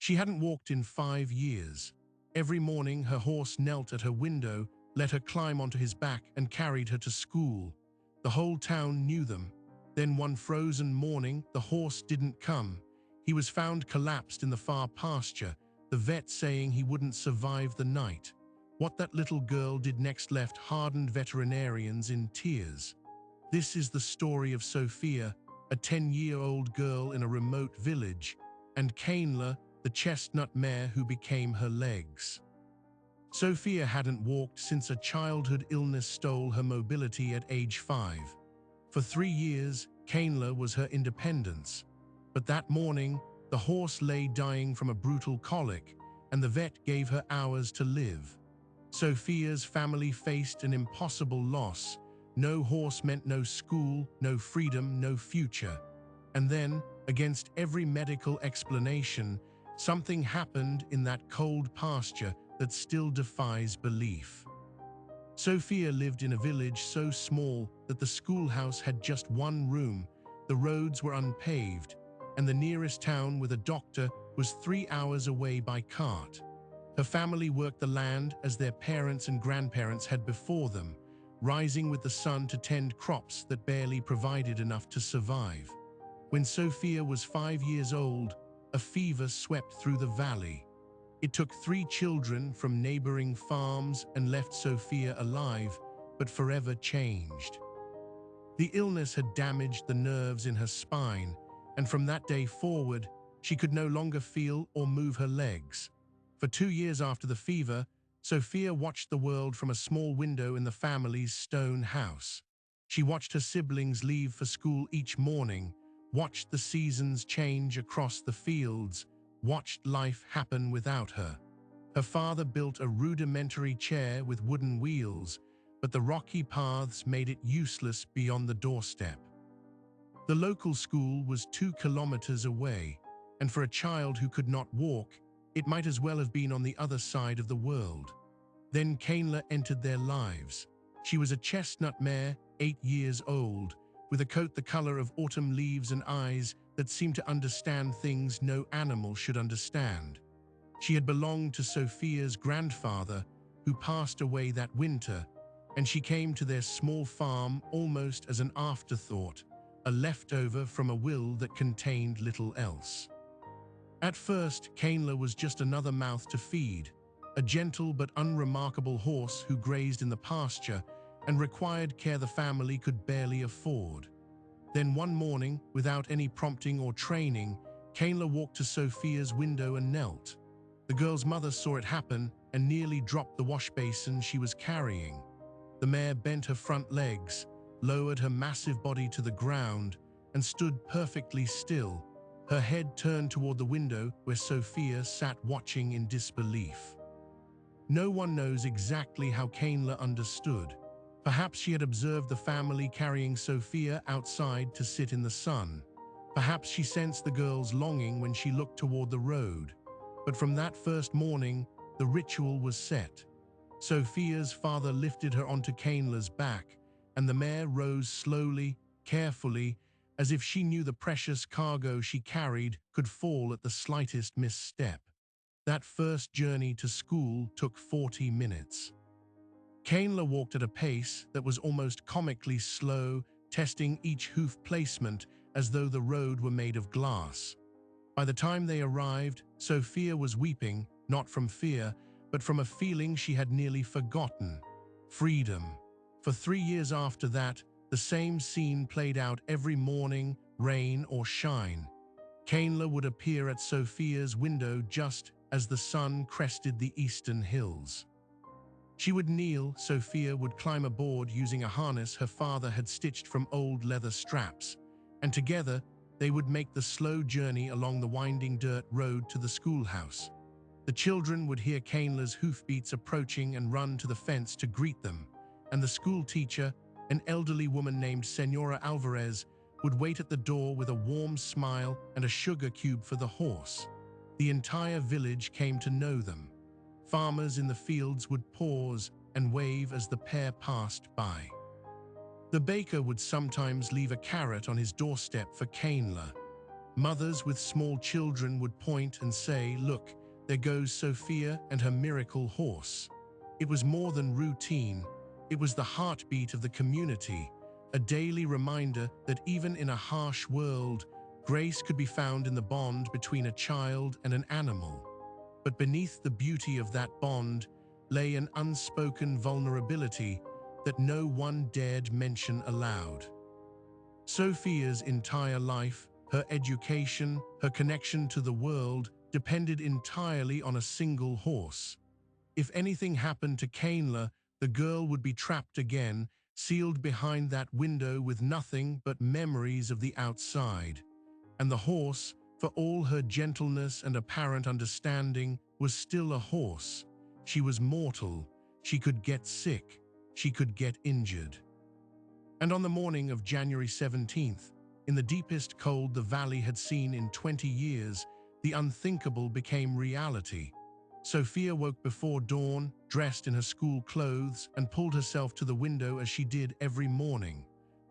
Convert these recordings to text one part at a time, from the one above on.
She hadn't walked in 5 years. Every morning, her horse knelt at her window, let her climb onto his back, and carried her to school. The whole town knew them. Then one frozen morning, the horse didn't come. He was found collapsed in the far pasture, the vet saying he wouldn't survive the night. What that little girl did next left hardened veterinarians in tears. This is the story of Sophia, a 10-year-old girl in a remote village, and Kainla, the chestnut mare who became her legs. Sophia hadn't walked since a childhood illness stole her mobility at age 5. For 3 years, Kainla was her independence. But that morning, the horse lay dying from a brutal colic, and the vet gave her hours to live. Sophia's family faced an impossible loss. No horse meant no school, no freedom, no future. And then, against every medical explanation, something happened in that cold pasture that still defies belief. Sophia lived in a village so small that the schoolhouse had just one room, the roads were unpaved, and the nearest town with a doctor was 3 hours away by cart. Her family worked the land as their parents and grandparents had before them, rising with the sun to tend crops that barely provided enough to survive. When Sophia was 5 years old, a fever swept through the valley. It took 3 children from neighboring farms and left Sophia alive, but forever changed. The illness had damaged the nerves in her spine, and from that day forward, she could no longer feel or move her legs. For 2 years after the fever, Sophia watched the world from a small window in the family's stone house. She watched her siblings leave for school each morning, watched the seasons change across the fields, watched life happen without her. Her father built a rudimentary chair with wooden wheels, but the rocky paths made it useless beyond the doorstep. The local school was 2 kilometers away, and for a child who could not walk, it might as well have been on the other side of the world. Then Kainla entered their lives. She was a chestnut mare, 8 years old, with a coat the color of autumn leaves and eyes that seemed to understand things no animal should understand. She had belonged to Sophia's grandfather, who passed away that winter, and she came to their small farm almost as an afterthought, a leftover from a will that contained little else. At first, Kainla was just another mouth to feed, a gentle but unremarkable horse who grazed in the pasture and required care the family could barely afford. Then one morning, without any prompting or training, Kainla walked to Sophia's window and knelt. The girl's mother saw it happen and nearly dropped the wash basin she was carrying. The mare bent her front legs, lowered her massive body to the ground, and stood perfectly still, her head turned toward the window where Sophia sat watching in disbelief. No one knows exactly how Kainla understood. Perhaps she had observed the family carrying Sophia outside to sit in the sun. Perhaps she sensed the girl's longing when she looked toward the road. But from that first morning, the ritual was set. Sophia's father lifted her onto Kainla's back, and the mare rose slowly, carefully, as if she knew the precious cargo she carried could fall at the slightest misstep. That first journey to school took 40 minutes. Kainla walked at a pace that was almost comically slow, testing each hoof placement as though the road were made of glass. By the time they arrived, Sophia was weeping, not from fear, but from a feeling she had nearly forgotten: freedom. For 3 years after that, the same scene played out every morning, rain or shine. Kainla would appear at Sophia's window just as the sun crested the eastern hills. She would kneel, Sophia would climb aboard using a harness her father had stitched from old leather straps, and together they would make the slow journey along the winding dirt road to the schoolhouse. The children would hear Kainla's hoofbeats approaching and run to the fence to greet them, and the school teacher, an elderly woman named Senora Alvarez, would wait at the door with a warm smile and a sugar cube for the horse. The entire village came to know them. Farmers in the fields would pause and wave as the pair passed by. The baker would sometimes leave a carrot on his doorstep for Kainla. Mothers with small children would point and say, "Look, there goes Sophia and her miracle horse." It was more than routine. It was the heartbeat of the community, a daily reminder that even in a harsh world, grace could be found in the bond between a child and an animal. But beneath the beauty of that bond lay an unspoken vulnerability that no one dared mention aloud. Sophia's entire life, her education, her connection to the world, depended entirely on a single horse. If anything happened to Kainla, the girl would be trapped again, sealed behind that window with nothing but memories of the outside. And the horse, for all her gentleness and apparent understanding, was still a horse. She was mortal. She could get sick. She could get injured. And on the morning of January 17th, in the deepest cold the valley had seen in 20 years, the unthinkable became reality. Sophia woke before dawn, dressed in her school clothes, and pulled herself to the window as she did every morning.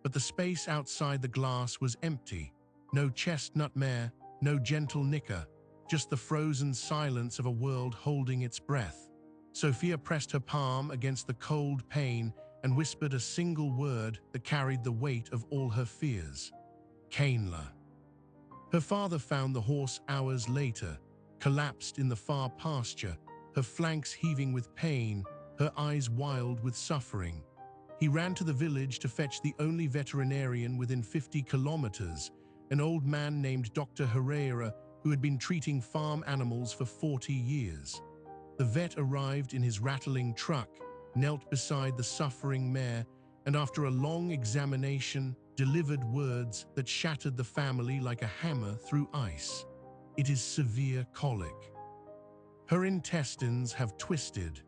But the space outside the glass was empty. No chestnut mare, no gentle nicker, just the frozen silence of a world holding its breath. Sophia pressed her palm against the cold pane and whispered a single word that carried the weight of all her fears. Kainla. Her father found the horse hours later, collapsed in the far pasture, her flanks heaving with pain, her eyes wild with suffering. He ran to the village to fetch the only veterinarian within 50 kilometers, an old man named Dr. Herrera, who had been treating farm animals for 40 years. The vet arrived in his rattling truck, knelt beside the suffering mare, and after a long examination, delivered words that shattered the family like a hammer through ice. It is severe colic. Her intestines have twisted.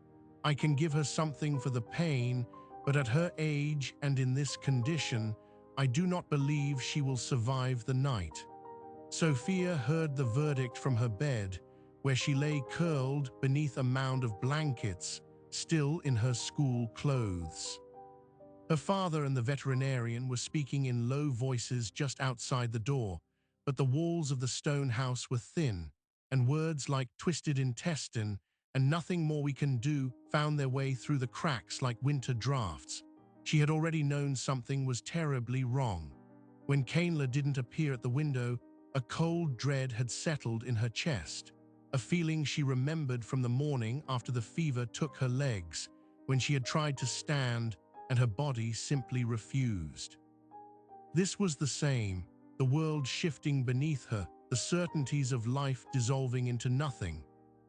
I can give her something for the pain, but at her age and in this condition, I do not believe she will survive the night. Sophia heard the verdict from her bed, where she lay curled beneath a mound of blankets, still in her school clothes. Her father and the veterinarian were speaking in low voices just outside the door, but the walls of the stone house were thin, and words like "twisted intestine" and "nothing more we can do" found their way through the cracks like winter drafts. She had already known something was terribly wrong. When Kainla didn't appear at the window, a cold dread had settled in her chest, a feeling she remembered from the morning after the fever took her legs, when she had tried to stand and her body simply refused. This was the same, the world shifting beneath her, the certainties of life dissolving into nothing.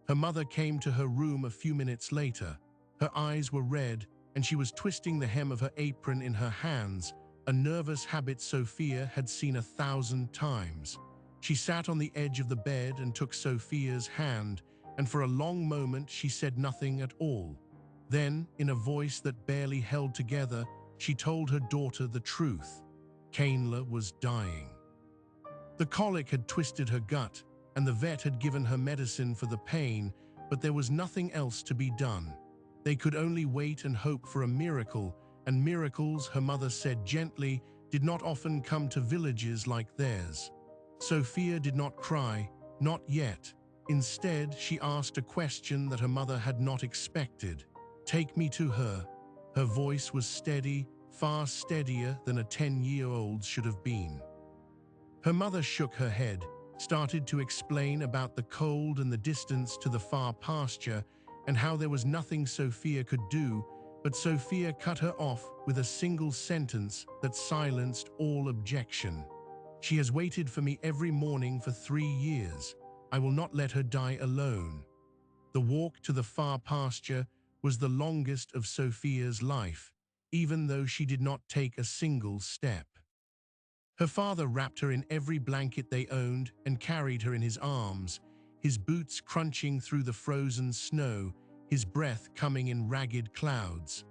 Her mother came to her room a few minutes later. Her eyes were red, and she was twisting the hem of her apron in her hands, a nervous habit Sophia had seen 1,000 times. She sat on the edge of the bed and took Sophia's hand, and for a long moment she said nothing at all. Then, in a voice that barely held together, she told her daughter the truth. Kainla was dying. The colic had twisted her gut, and the vet had given her medicine for the pain, but there was nothing else to be done. They could only wait and hope for a miracle, and miracles, her mother said gently, did not often come to villages like theirs. Sophia did not cry, not yet. Instead, she asked a question that her mother had not expected. "Take me to her." Her voice was steady, far steadier than a 10-year-old's should have been. Her mother shook her head, started to explain about the cold and the distance to the far pasture, and how there was nothing Sophia could do, but Sophia cut her off with a single sentence that silenced all objection. "She has waited for me every morning for 3 years. I will not let her die alone." The walk to the far pasture was the longest of Sophia's life, even though she did not take a single step. Her father wrapped her in every blanket they owned and carried her in his arms, his boots crunching through the frozen snow, his breath coming in ragged clouds.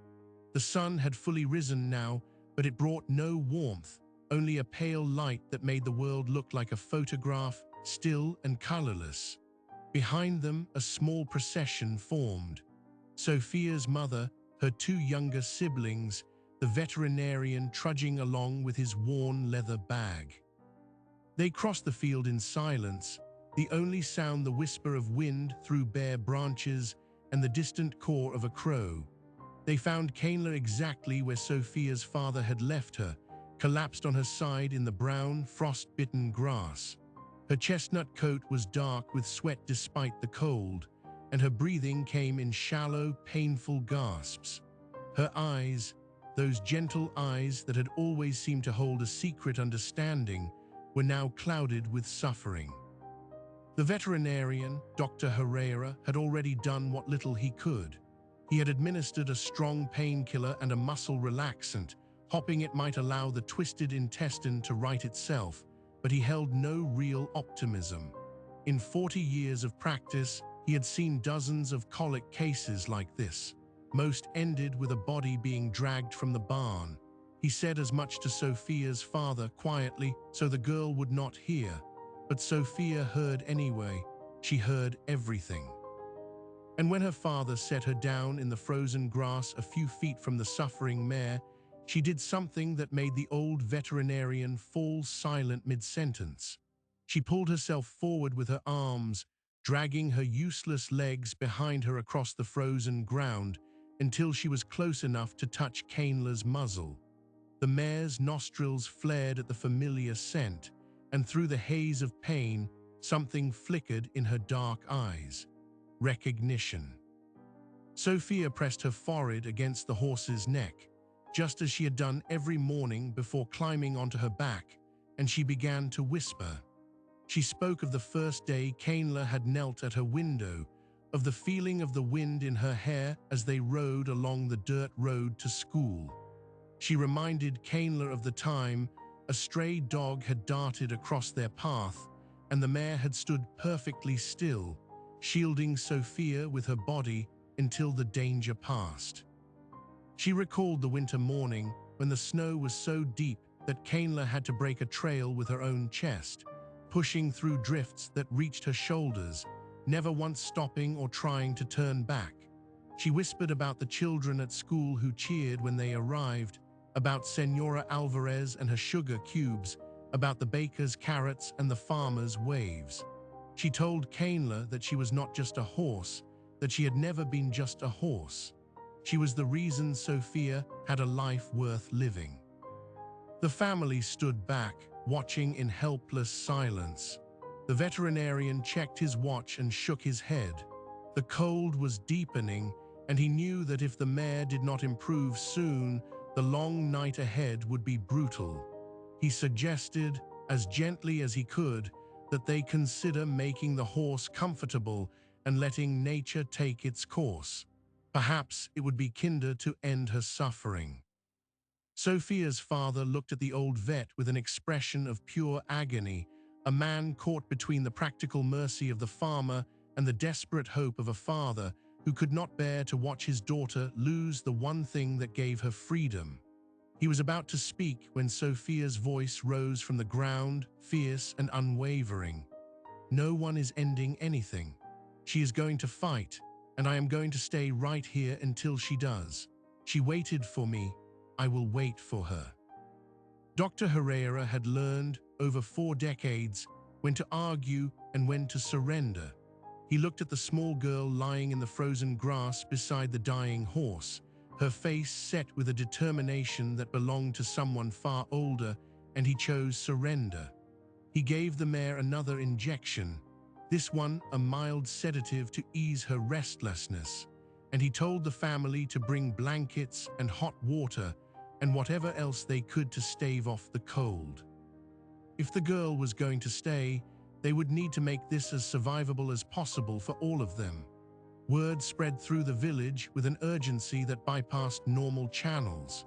The sun had fully risen now, but it brought no warmth, only a pale light that made the world look like a photograph, still and colorless. Behind them, a small procession formed. Sophia's mother, her 2 younger siblings, the veterinarian trudging along with his worn leather bag. They crossed the field in silence, the only sound the whisper of wind through bare branches and the distant caw of a crow. They found Kayla exactly where Sophia's father had left her, collapsed on her side in the brown, frost-bitten grass. Her chestnut coat was dark with sweat despite the cold, and her breathing came in shallow, painful gasps. Her eyes, those gentle eyes that had always seemed to hold a secret understanding, were now clouded with suffering. The veterinarian, Dr. Herrera, had already done what little he could. He had administered a strong painkiller and a muscle relaxant, hoping it might allow the twisted intestine to right itself, but he held no real optimism. In 40 years of practice, he had seen dozens of colic cases like this. Most ended with a body being dragged from the barn. He said as much to Sophia's father quietly, so the girl would not hear. But Sophia heard anyway. She heard everything. And when her father set her down in the frozen grass a few feet from the suffering mare, she did something that made the old veterinarian fall silent mid-sentence. She pulled herself forward with her arms, dragging her useless legs behind her across the frozen ground until she was close enough to touch Kayla's muzzle. The mare's nostrils flared at the familiar scent, and through the haze of pain, something flickered in her dark eyes. Recognition. Sophia pressed her forehead against the horse's neck, just as she had done every morning before climbing onto her back, and she began to whisper. She spoke of the first day Kayla had knelt at her window, of the feeling of the wind in her hair as they rode along the dirt road to school. She reminded Kayla of the time a stray dog had darted across their path, and the mare had stood perfectly still, shielding Sophia with her body until the danger passed. She recalled the winter morning when the snow was so deep that Kayla had to break a trail with her own chest, pushing through drifts that reached her shoulders, never once stopping or trying to turn back. She whispered about the children at school who cheered when they arrived, about Senora Alvarez and her sugar cubes, about the baker's carrots and the farmer's waves. She told Kayla that she was not just a horse, that she had never been just a horse. She was the reason Sophia had a life worth living. The family stood back, watching in helpless silence. The veterinarian checked his watch and shook his head. The cold was deepening, and he knew that if the mare did not improve soon, the long night ahead would be brutal. He suggested, as gently as he could, that they consider making the horse comfortable and letting nature take its course. Perhaps it would be kinder to end her suffering. Sophia's father looked at the old vet with an expression of pure agony, a man caught between the practical mercy of the farmer and the desperate hope of a father who could not bear to watch his daughter lose the one thing that gave her freedom. He was about to speak when Sophia's voice rose from the ground, fierce and unwavering. "No one is ending anything. She is going to fight, and I am going to stay right here until she does. She waited for me. I will wait for her." Dr. Herrera had learned, over 4 decades, when to argue and when to surrender. He looked at the small girl lying in the frozen grass beside the dying horse, her face set with a determination that belonged to someone far older, and he chose surrender. He gave the mare another injection, this one a mild sedative to ease her restlessness, and he told the family to bring blankets and hot water and whatever else they could to stave off the cold. If the girl was going to stay, they would need to make this as survivable as possible for all of them. Word spread through the village with an urgency that bypassed normal channels.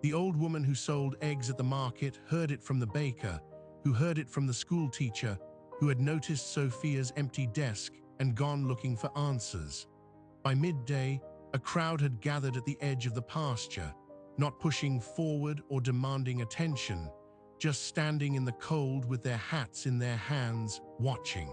The old woman who sold eggs at the market heard it from the baker, who heard it from the school teacher, who had noticed Sophia's empty desk and gone looking for answers. By midday, a crowd had gathered at the edge of the pasture, not pushing forward or demanding attention, just standing in the cold with their hats in their hands, watching.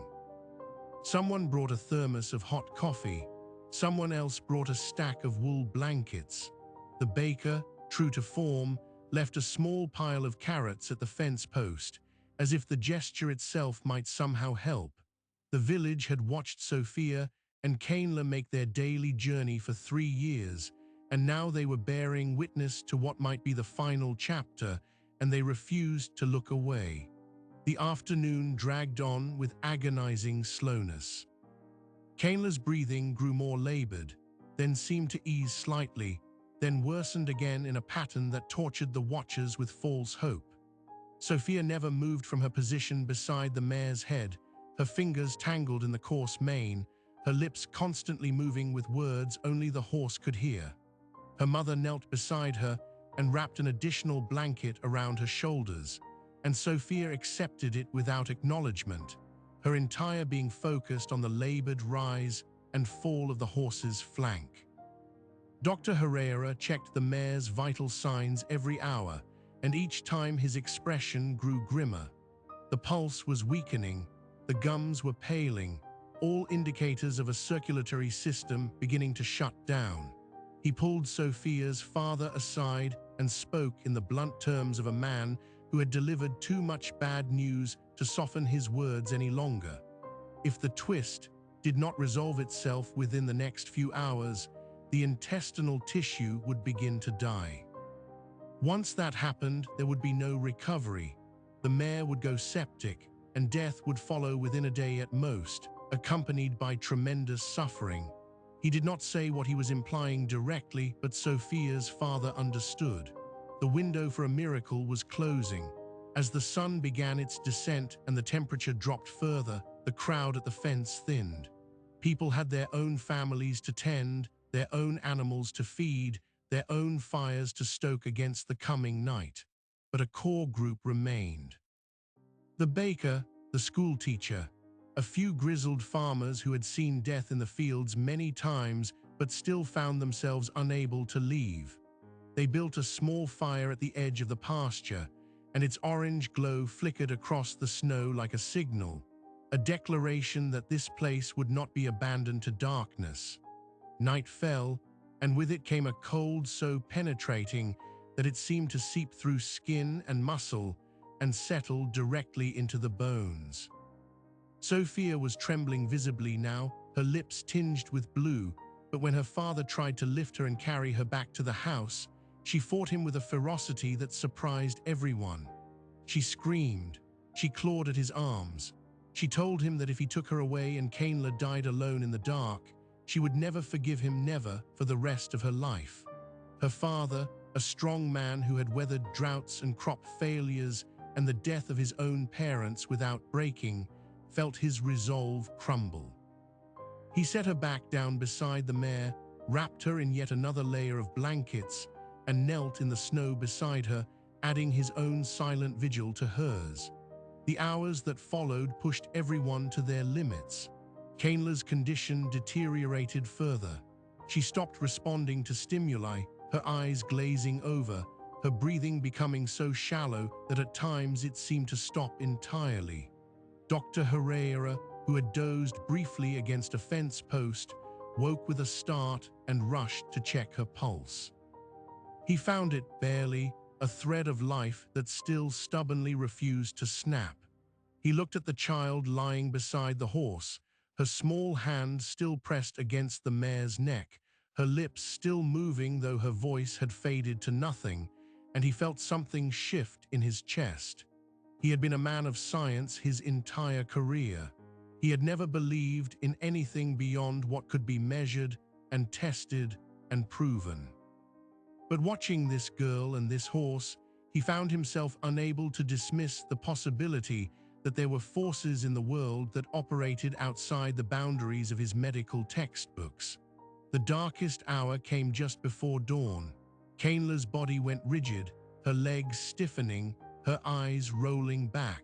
Someone brought a thermos of hot coffee. Someone else brought a stack of wool blankets. The baker, true to form, left a small pile of carrots at the fence post, as if the gesture itself might somehow help. The village had watched Sophia and Kainla make their daily journey for 3 years, and now they were bearing witness to what might be the final chapter, and they refused to look away. The afternoon dragged on with agonizing slowness. Kainla's breathing grew more labored, then seemed to ease slightly, then worsened again in a pattern that tortured the watchers with false hope. Sophia never moved from her position beside the mare's head, her fingers tangled in the coarse mane, her lips constantly moving with words only the horse could hear. Her mother knelt beside her and wrapped an additional blanket around her shoulders, and Sophia accepted it without acknowledgement, her entire being focused on the labored rise and fall of the horse's flank. Dr. Herrera checked the mare's vital signs every hour, and each time his expression grew grimmer. The pulse was weakening, the gums were paling, all indicators of a circulatory system beginning to shut down. He pulled Sophia's father aside and spoke in the blunt terms of a man who had delivered too much bad news to soften his words any longer. If the twist did not resolve itself within the next few hours, the intestinal tissue would begin to die. Once that happened, there would be no recovery. The mare would go septic, and death would follow within a day at most, accompanied by tremendous suffering. He did not say what he was implying directly, but Sophia's father understood. The window for a miracle was closing. As the sun began its descent and the temperature dropped further, the crowd at the fence thinned. People had their own families to tend, their own animals to feed, their own fires to stoke against the coming night. But a core group remained. The baker, the school teacher, a few grizzled farmers who had seen death in the fields many times but still found themselves unable to leave. They built a small fire at the edge of the pasture, and its orange glow flickered across the snow like a signal, a declaration that this place would not be abandoned to darkness. Night fell, and with it came a cold so penetrating that it seemed to seep through skin and muscle and settle directly into the bones. Sophia was trembling visibly now, her lips tinged with blue, but when her father tried to lift her and carry her back to the house, she fought him with a ferocity that surprised everyone. She screamed, she clawed at his arms. She told him that if he took her away and Kainla died alone in the dark, she would never forgive him, never, for the rest of her life. Her father, a strong man who had weathered droughts and crop failures and the death of his own parents without breaking, felt his resolve crumble. He set her back down beside the mare, wrapped her in yet another layer of blankets, and knelt in the snow beside her, adding his own silent vigil to hers. The hours that followed pushed everyone to their limits. Kainla's condition deteriorated further. She stopped responding to stimuli, her eyes glazing over, her breathing becoming so shallow that at times it seemed to stop entirely. Dr. Herrera, who had dozed briefly against a fence post, woke with a start and rushed to check her pulse. He found it barely, a thread of life that still stubbornly refused to snap. He looked at the child lying beside the horse, her small hand still pressed against the mare's neck, her lips still moving though her voice had faded to nothing, and he felt something shift in his chest. He had been a man of science his entire career. He had never believed in anything beyond what could be measured and tested and proven. But watching this girl and this horse, he found himself unable to dismiss the possibility that there were forces in the world that operated outside the boundaries of his medical textbooks. The darkest hour came just before dawn. Kainla's body went rigid, her legs stiffening, her eyes rolling back.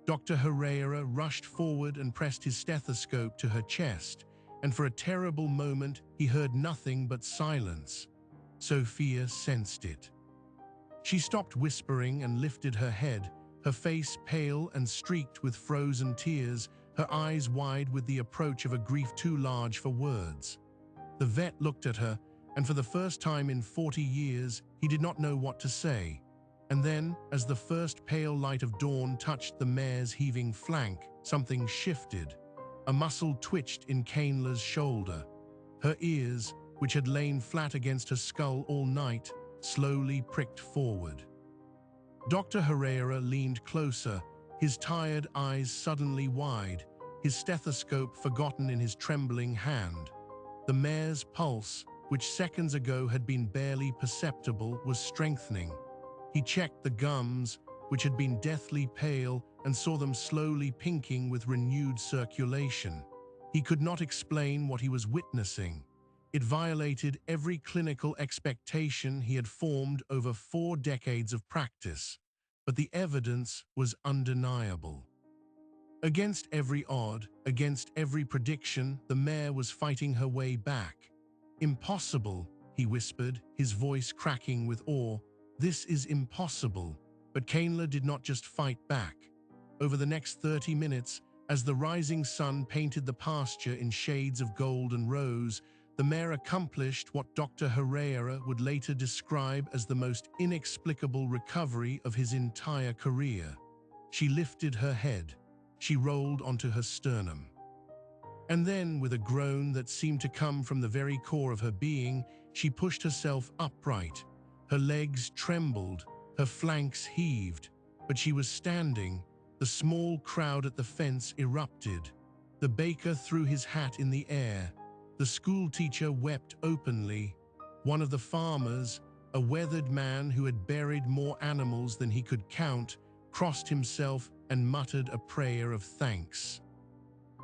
Dr. Herrera rushed forward and pressed his stethoscope to her chest, and for a terrible moment he heard nothing but silence. Sophia sensed it. She stopped whispering and lifted her head, her face pale and streaked with frozen tears, her eyes wide with the approach of a grief too large for words. The vet looked at her, and for the first time in 40 years, he did not know what to say. And then, as the first pale light of dawn touched the mare's heaving flank, something shifted. A muscle twitched in Kane's shoulder. Her ears, which had lain flat against her skull all night, slowly pricked forward. Dr. Herrera leaned closer, his tired eyes suddenly wide, his stethoscope forgotten in his trembling hand. The mare's pulse, which seconds ago had been barely perceptible, was strengthening. He checked the gums, which had been deathly pale, and saw them slowly pinking with renewed circulation. He could not explain what he was witnessing. It violated every clinical expectation he had formed over 4 decades of practice, but the evidence was undeniable. Against every odd, against every prediction, the mare was fighting her way back. "Impossible," he whispered, his voice cracking with awe. "This is impossible." But Kainla did not just fight back. Over the next 30 minutes, as the rising sun painted the pasture in shades of gold and rose, the mare accomplished what Dr. Herrera would later describe as the most inexplicable recovery of his entire career. She lifted her head. She rolled onto her sternum. And then, with a groan that seemed to come from the very core of her being, she pushed herself upright. Her legs trembled, her flanks heaved, but she was standing. The small crowd at the fence erupted. The baker threw his hat in the air. The schoolteacher wept openly. One of the farmers, a weathered man who had buried more animals than he could count, crossed himself and muttered a prayer of thanks.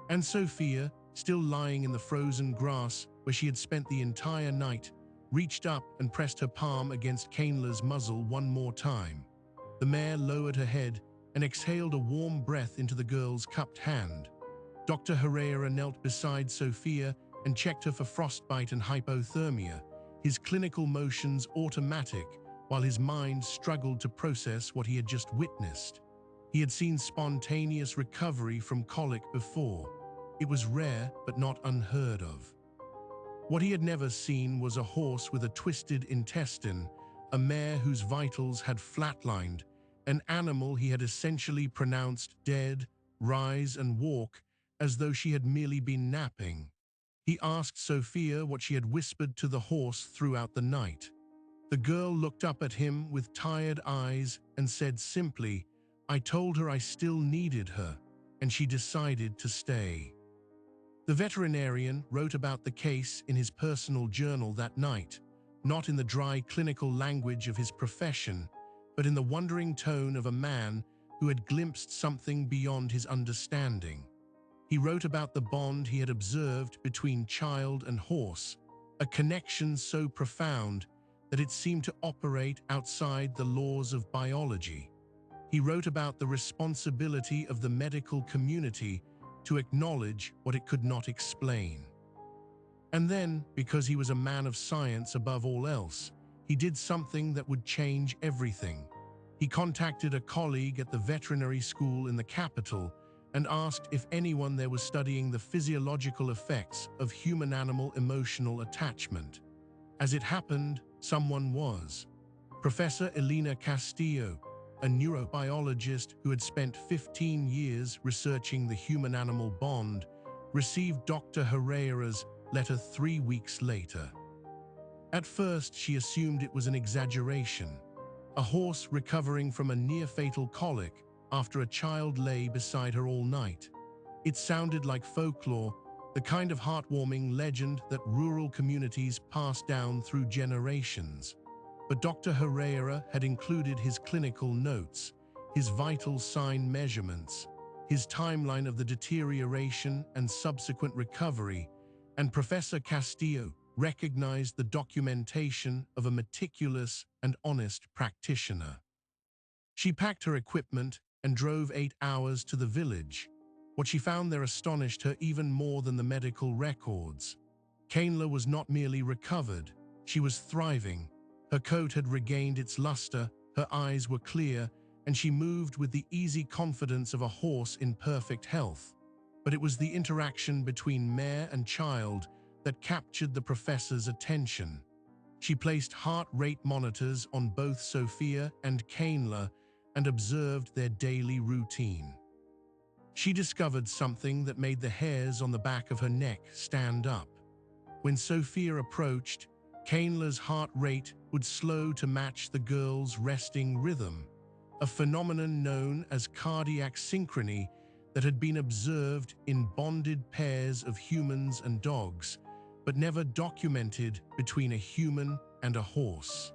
And Sophia, still lying in the frozen grass where she had spent the entire night, reached up and pressed her palm against Kainla's muzzle one more time. The mare lowered her head and exhaled a warm breath into the girl's cupped hand. Dr. Herrera knelt beside Sophia and checked her for frostbite and hypothermia, his clinical motions automatic, while his mind struggled to process what he had just witnessed. He had seen spontaneous recovery from colic before. It was rare, but not unheard of. What he had never seen was a horse with a twisted intestine, a mare whose vitals had flatlined, an animal he had essentially pronounced dead, rise and walk, as though she had merely been napping. He asked Sophia what she had whispered to the horse throughout the night. The girl looked up at him with tired eyes and said simply, "I told her I still needed her, and she decided to stay." The veterinarian wrote about the case in his personal journal that night, not in the dry clinical language of his profession, but in the wondering tone of a man who had glimpsed something beyond his understanding. He wrote about the bond he had observed between child and horse, a connection so profound that it seemed to operate outside the laws of biology. He wrote about the responsibility of the medical community to acknowledge what it could not explain. And then, because he was a man of science above all else, he did something that would change everything. He contacted a colleague at the veterinary school in the capital and asked if anyone there was studying the physiological effects of human-animal emotional attachment. As it happened, someone was. Professor Elena Castillo, a neurobiologist who had spent 15 years researching the human-animal bond, received Dr. Herrera's letter 3 weeks later. At first, she assumed it was an exaggeration. A horse recovering from a near-fatal colic after a child lay beside her all night. It sounded like folklore, the kind of heartwarming legend that rural communities pass down through generations. But Dr. Herrera had included his clinical notes, his vital sign measurements, his timeline of the deterioration and subsequent recovery, and Professor Castillo recognized the documentation of a meticulous and honest practitioner. She packed her equipment and drove 8 hours to the village. What she found there astonished her even more than the medical records. Kainla was not merely recovered, she was thriving. Her coat had regained its luster, her eyes were clear, and she moved with the easy confidence of a horse in perfect health. But it was the interaction between mare and child that captured the professor's attention. She placed heart rate monitors on both Sophia and Kayla and observed their daily routine. She discovered something that made the hairs on the back of her neck stand up. When Sophia approached, Kayla's heart rate would slow to match the girl's resting rhythm, a phenomenon known as cardiac synchrony that had been observed in bonded pairs of humans and dogs, but never documented between a human and a horse.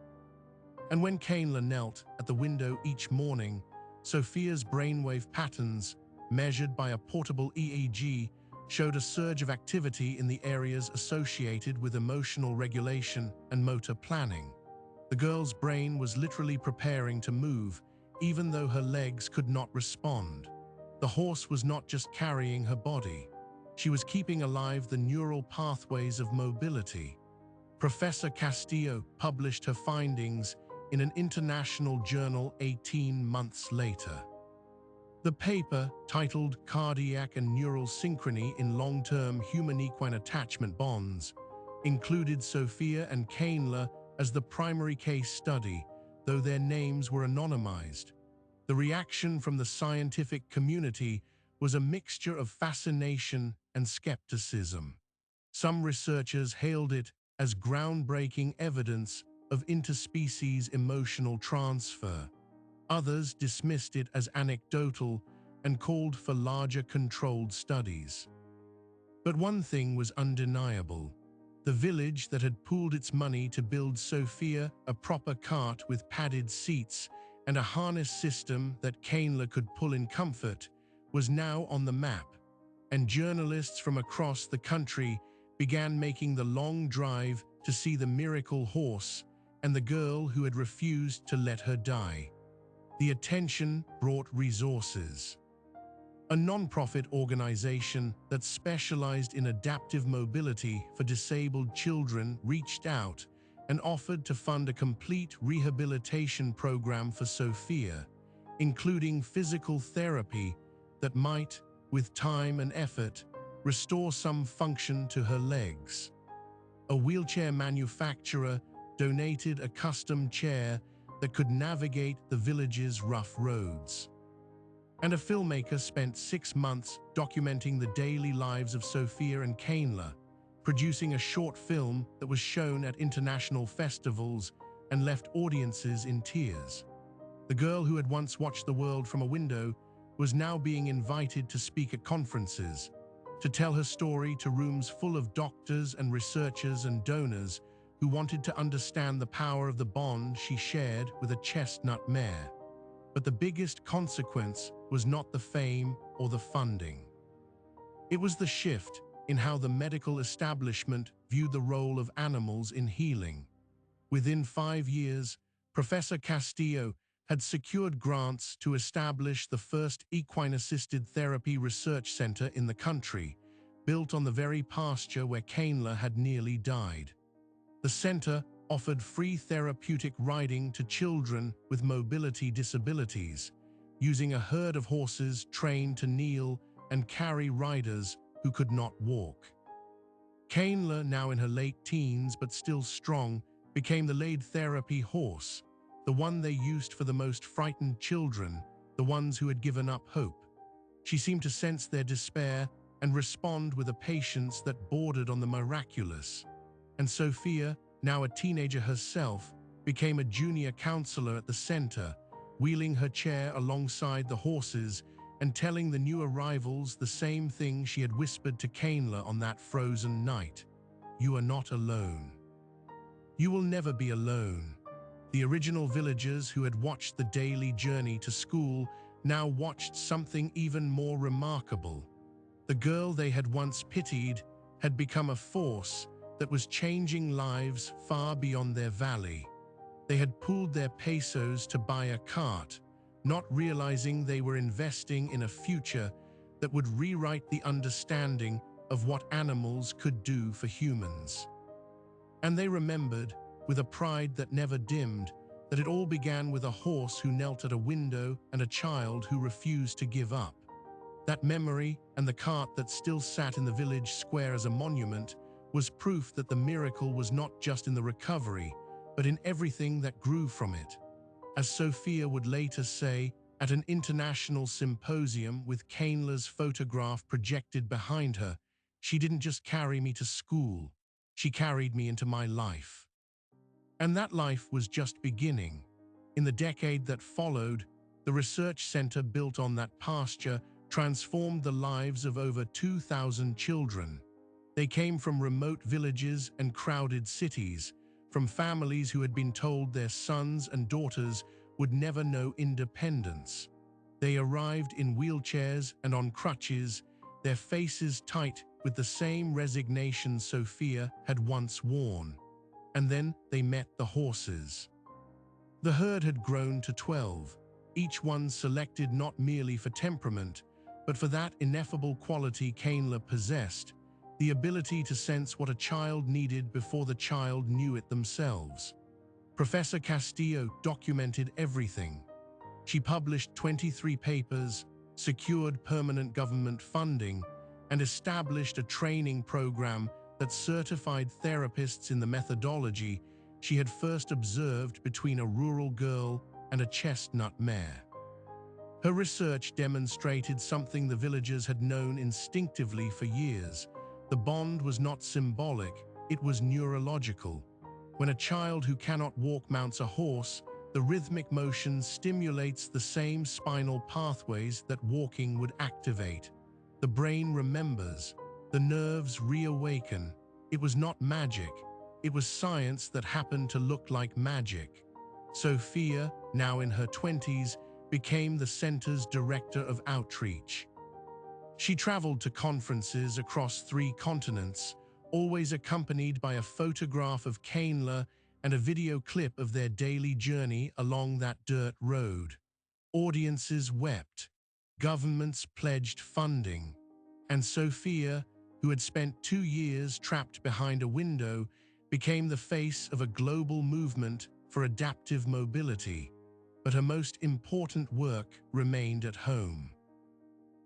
And when Kayla knelt at the window each morning, Sophia's brainwave patterns, measured by a portable EEG, showed a surge of activity in the areas associated with emotional regulation and motor planning. The girl's brain was literally preparing to move, even though her legs could not respond. The horse was not just carrying her body. She was keeping alive the neural pathways of mobility. Professor Castillo published her findings in an international journal 18 months later. The paper, titled Cardiac and Neural Synchrony in Long-Term Human-Equine Attachment Bonds, included Sophia and Kayla as the primary case study, though their names were anonymized. The reaction from the scientific community was a mixture of fascination and skepticism. Some researchers hailed it as groundbreaking evidence of interspecies emotional transfer. Others dismissed it as anecdotal and called for larger controlled studies. But one thing was undeniable. The village that had pooled its money to build Sophia a proper cart with padded seats and a harness system that Kayla could pull in comfort was now on the map, and journalists from across the country began making the long drive to see the miracle horse and the girl who had refused to let her die. The attention brought resources. A non-profit organization that specialized in adaptive mobility for disabled children reached out and offered to fund a complete rehabilitation program for Sophia, including physical therapy that might, with time and effort, restore some function to her legs. A wheelchair manufacturer donated a custom chair that could navigate the village's rough roads. And a filmmaker spent 6 months documenting the daily lives of Sophia and Kayla, producing a short film that was shown at international festivals and left audiences in tears. The girl who had once watched the world from a window was now being invited to speak at conferences, to tell her story to rooms full of doctors and researchers and donors who wanted to understand the power of the bond she shared with a chestnut mare. But the biggest consequence was not the fame or the funding. It was the shift in how the medical establishment viewed the role of animals in healing. Within 5 years, Professor Castillo had secured grants to establish the first equine-assisted therapy research center in the country, built on the very pasture where Kayla had nearly died. The center offered free therapeutic riding to children with mobility disabilities, using a herd of horses trained to kneel and carry riders who could not walk. Kayla, now in her late teens but still strong, became the lead therapy horse, the one they used for the most frightened children, the ones who had given up hope. She seemed to sense their despair and respond with a patience that bordered on the miraculous. And Sophia, now a teenager herself, became a junior counselor at the center, wheeling her chair alongside the horses and telling the new arrivals the same thing she had whispered to Kayla on that frozen night. "You are not alone. You will never be alone." The original villagers who had watched the daily journey to school now watched something even more remarkable. The girl they had once pitied had become a force that was changing lives far beyond their valley. They had pooled their pesos to buy a cart, not realizing they were investing in a future that would rewrite the understanding of what animals could do for humans. And they remembered, with a pride that never dimmed, that it all began with a horse who knelt at a window and a child who refused to give up. That memory, and the cart that still sat in the village square as a monument, was proof that the miracle was not just in the recovery, but in everything that grew from it. As Sophia would later say, at an international symposium with Kane's photograph projected behind her, she didn't just carry me to school, she carried me into my life. And that life was just beginning. In the decade that followed, the research center built on that pasture transformed the lives of over 2,000 children. They came from remote villages and crowded cities, from families who had been told their sons and daughters would never know independence. They arrived in wheelchairs and on crutches, their faces tight with the same resignation Sophia had once worn. And then they met the horses. The herd had grown to 12, each one selected not merely for temperament, but for that ineffable quality Kane possessed, the ability to sense what a child needed before the child knew it themselves. Professor Castillo documented everything. She published 23 papers, secured permanent government funding, and established a training program that certified therapists in the methodology she had first observed between a rural girl and a chestnut mare. Her research demonstrated something the villagers had known instinctively for years. The bond was not symbolic, it was neurological. When a child who cannot walk mounts a horse, the rhythmic motion stimulates the same spinal pathways that walking would activate. The brain remembers, the nerves reawaken. It was not magic, it was science that happened to look like magic. Sophia, now in her 20s, became the center's director of outreach. She traveled to conferences across 3 continents, always accompanied by a photograph of Kane's and a video clip of their daily journey along that dirt road. Audiences wept, governments pledged funding, and Sophia, who had spent 2 years trapped behind a window, became the face of a global movement for adaptive mobility. But her most important work remained at home.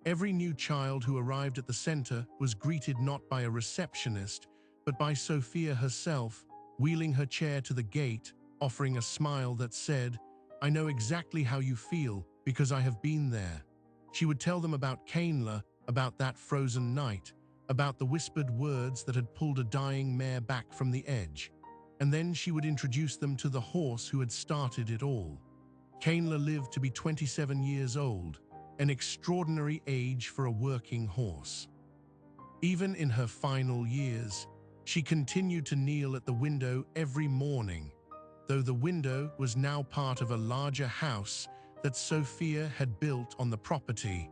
Every new child who arrived at the center was greeted not by a receptionist, but by Sophia herself, wheeling her chair to the gate, offering a smile that said, "I know exactly how you feel because I have been there." She would tell them about Kane, about that frozen night, about the whispered words that had pulled a dying mare back from the edge. And then she would introduce them to the horse who had started it all. Kane lived to be 27 years old, an extraordinary age for a working horse. Even in her final years, she continued to kneel at the window every morning, though the window was now part of a larger house that Sophia had built on the property,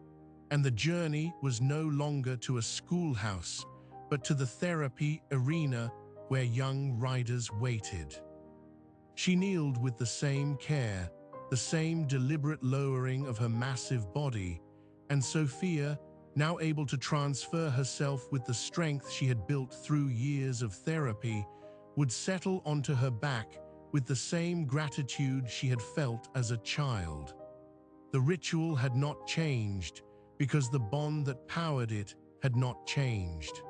and the journey was no longer to a schoolhouse, but to the therapy arena where young riders waited. She kneeled with the same care, the same deliberate lowering of her massive body, and Sophia, now able to transfer herself with the strength she had built through years of therapy, would settle onto her back with the same gratitude she had felt as a child. The ritual had not changed because the bond that powered it had not changed.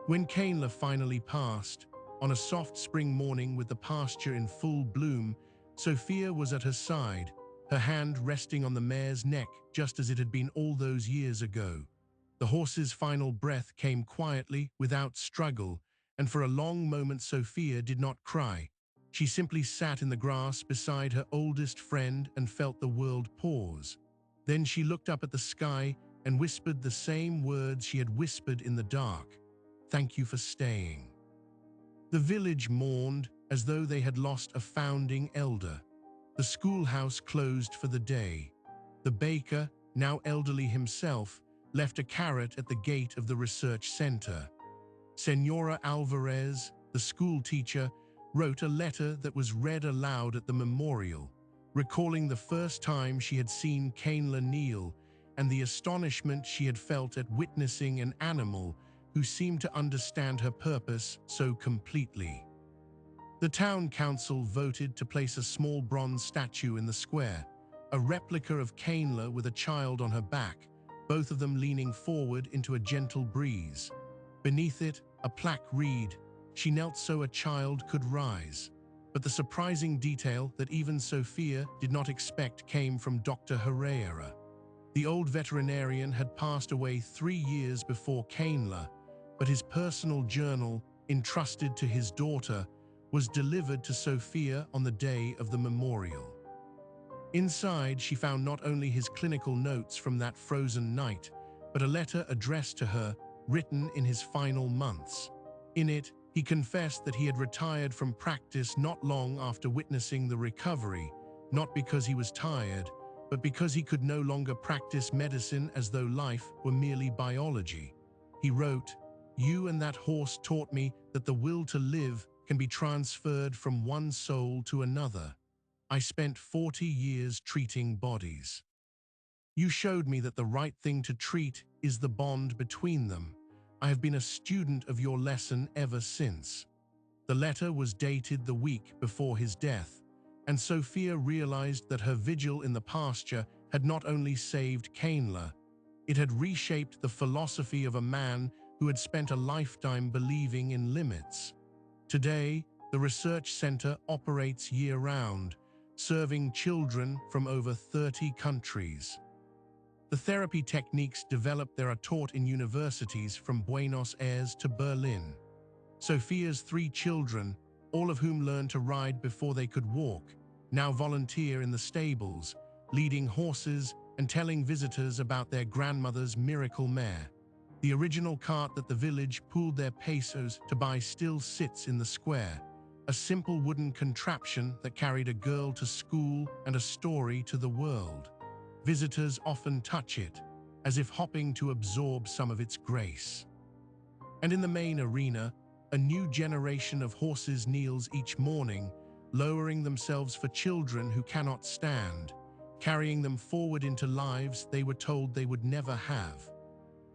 When Kane finally passed, on a soft spring morning with the pasture in full bloom, Sophia was at her side, her hand resting on the mare's neck just as it had been all those years ago. The horse's final breath came quietly, without struggle, and for a long moment Sophia did not cry. She simply sat in the grass beside her oldest friend and felt the world pause. Then she looked up at the sky and whispered the same words she had whispered in the dark. "Thank you for staying." The village mourned as though they had lost a founding elder. The schoolhouse closed for the day. The baker, now elderly himself, left a carrot at the gate of the research center. Senora Alvarez, the school teacher, wrote a letter that was read aloud at the memorial, recalling the first time she had seen Kane kneel and the astonishment she had felt at witnessing an animal who seemed to understand her purpose so completely. The town council voted to place a small bronze statue in the square, a replica of Kane with a child on her back, both of them leaning forward into a gentle breeze. Beneath it, A plaque read, "She knelt so a child could rise." But the surprising detail that even Sophia did not expect came from Dr. Herrera. The old veterinarian had passed away 3 years before Kainla, but his personal journal, entrusted to his daughter, was delivered to Sophia on the day of the memorial. Inside, she found not only his clinical notes from that frozen night, but a letter addressed to her, written in his final months. In it, he confessed that he had retired from practice not long after witnessing the recovery, not because he was tired, but because he could no longer practice medicine as though life were merely biology. He wrote, "You and that horse taught me that the will to live can be transferred from one soul to another. I spent 40 years treating bodies. You showed me that the right thing to treat is the bond between them. I have been a student of your lesson ever since." The letter was dated the week before his death, and Sophia realized that her vigil in the pasture had not only saved Kainla, it had reshaped the philosophy of a man who had spent a lifetime believing in limits. Today, the research center operates year-round, serving children from over 30 countries. The therapy techniques developed there are taught in universities from Buenos Aires to Berlin. Sophia's 3 children, all of whom learned to ride before they could walk, now volunteer in the stables, leading horses and telling visitors about their grandmother's miracle mare. The original cart that the village pooled their pesos to buy still sits in the square, a simple wooden contraption that carried a girl to school and a story to the world. Visitors often touch it, as if hoping to absorb some of its grace. And in the main arena, a new generation of horses kneels each morning, lowering themselves for children who cannot stand, carrying them forward into lives they were told they would never have.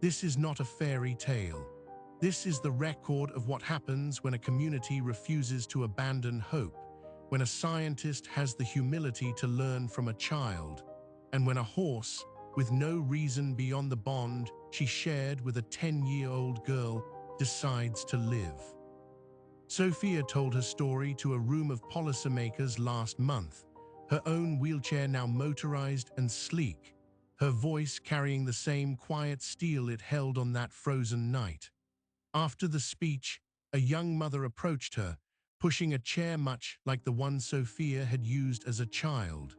This is not a fairy tale. This is the record of what happens when a community refuses to abandon hope, when a scientist has the humility to learn from a child, and when a horse, with no reason beyond the bond she shared with a 10-year-old girl, decides to live. Sophia told her story to a room of policymakers last month, her own wheelchair now motorized and sleek, her voice carrying the same quiet steel it held on that frozen night. After the speech, a young mother approached her, pushing a chair much like the one Sophia had used as a child.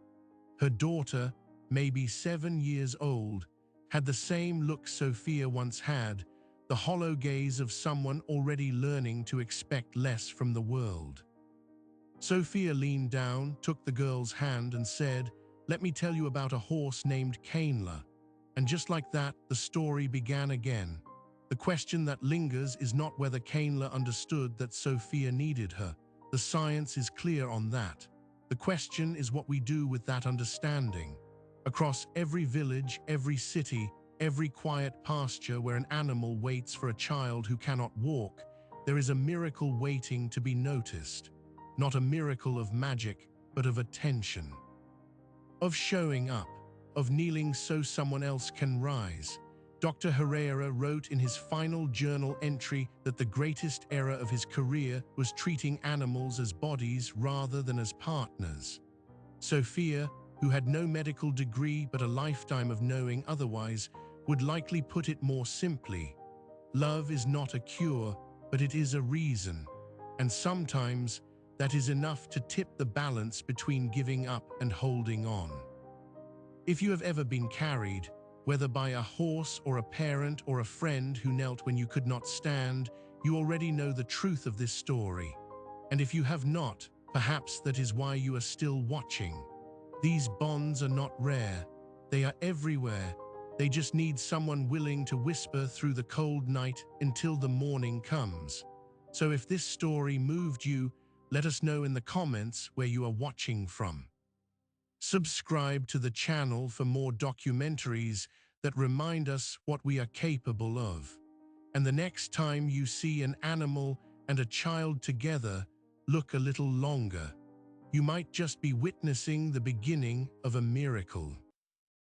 Her daughter, maybe 7 years old, had the same look Sophia once had, the hollow gaze of someone already learning to expect less from the world. Sophia leaned down, took the girl's hand and said, "Let me tell you about a horse named Kainla." And just like that, the story began again. The question that lingers is not whether Kainla understood that Sophia needed her. The science is clear on that. The question is what we do with that understanding. Across every village, every city, every quiet pasture where an animal waits for a child who cannot walk, there is a miracle waiting to be noticed. Not a miracle of magic, but of attention. Of showing up, of kneeling so someone else can rise. Dr. Herrera wrote in his final journal entry that the greatest error of his career was treating animals as bodies rather than as partners. Sophia, who had no medical degree but a lifetime of knowing otherwise, would likely put it more simply. Love is not a cure, but it is a reason. And sometimes, that is enough to tip the balance between giving up and holding on. If you have ever been carried, whether by a horse or a parent or a friend who knelt when you could not stand, you already know the truth of this story. And if you have not, perhaps that is why you are still watching. These bonds are not rare. They are everywhere. They just need someone willing to whisper through the cold night until the morning comes. So if this story moved you, let us know in the comments where you are watching from. Subscribe to the channel for more documentaries that remind us what we are capable of. And the next time you see an animal and a child together, look a little longer. You might just be witnessing the beginning of a miracle.